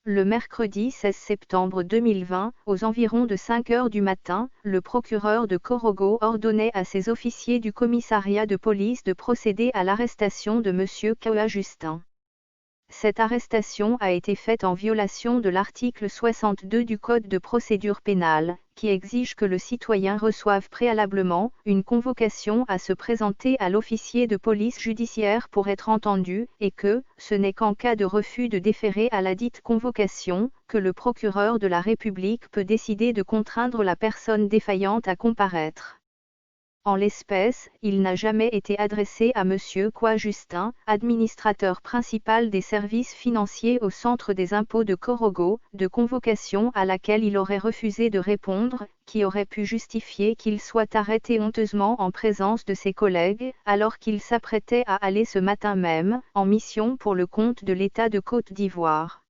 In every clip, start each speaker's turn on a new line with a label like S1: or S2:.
S1: Le mercredi 16 septembre 2020, aux environs de 5 heures du matin, le procureur de Corogo ordonnait à ses officiers du commissariat de police de procéder à l'arrestation de M. Kwa Justin. Cette arrestation a été faite en violation de l'article 62 du Code de procédure pénale, qui exige que le citoyen reçoive préalablement une convocation à se présenter à l'officier de police judiciaire pour être entendu, et que, ce n'est qu'en cas de refus de déférer à ladite convocation, que le procureur de la République peut décider de contraindre la personne défaillante à comparaître. En l'espèce, il n'a jamais été adressé à M. Kwa Justin, administrateur principal des services financiers au Centre des impôts de Corogo, de convocation à laquelle il aurait refusé de répondre, qui aurait pu justifier qu'il soit arrêté honteusement en présence de ses collègues, alors qu'il s'apprêtait à aller ce matin même, en mission pour le compte de l'État de Côte d'Ivoire.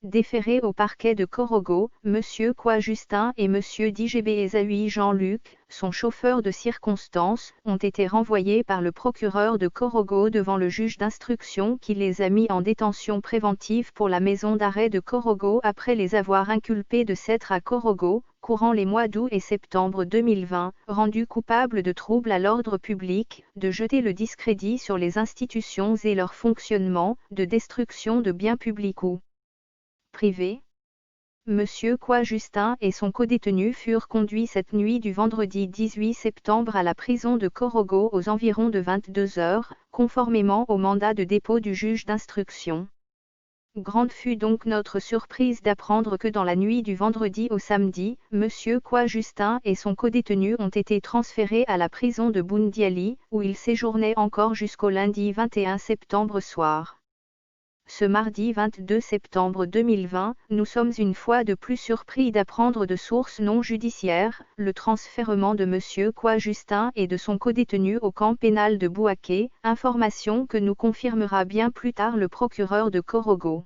S1: Déférés au parquet de Corogo, M. Kwa Justin et M. Djebe Ezaui Jean-Luc, son chauffeur de circonstance, ont été renvoyés par le procureur de Corogo devant le juge d'instruction qui les a mis en détention préventive pour la maison d'arrêt de Corogo après les avoir inculpés de s'être à Corogo, courant les mois d'août et septembre 2020, rendus coupables de troubles à l'ordre public, de jeter le discrédit sur les institutions et leur fonctionnement, de destruction de biens publics ou privé. M. Kwa Justin et son codétenu furent conduits cette nuit du vendredi 18 septembre à la prison de Corogo aux environs de 22 heures, conformément au mandat de dépôt du juge d'instruction. Grande fut donc notre surprise d'apprendre que dans la nuit du vendredi au samedi, M. Kwa Justin et son codétenu ont été transférés à la prison de Boundiali, où ils séjournaient encore jusqu'au lundi 21 septembre soir. Ce mardi 22 septembre 2020, nous sommes une fois de plus surpris d'apprendre de sources non judiciaires, le transfèrement de M. Kwa Justin et de son codétenu au camp pénal de Bouaké, information que nous confirmera bien plus tard le procureur de Corogo.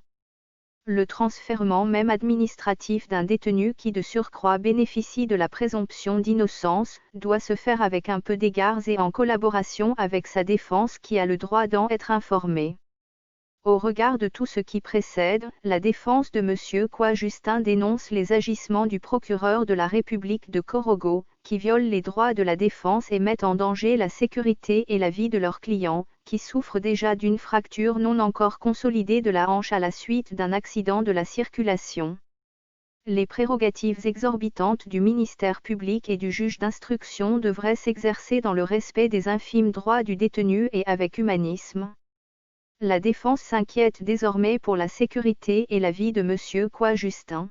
S1: Le transfèrement même administratif d'un détenu qui de surcroît bénéficie de la présomption d'innocence, doit se faire avec un peu d'égards et en collaboration avec sa défense qui a le droit d'en être informée. Au regard de tout ce qui précède, la défense de M. Kwa Justin dénonce les agissements du procureur de la République de Corogo, qui violent les droits de la défense et mettent en danger la sécurité et la vie de leurs clients, qui souffrent déjà d'une fracture non encore consolidée de la hanche à la suite d'un accident de la circulation. Les prérogatives exorbitantes du ministère public et du juge d'instruction devraient s'exercer dans le respect des infimes droits du détenu et avec humanisme. La défense s'inquiète désormais pour la sécurité et la vie de M. Kwa Justin.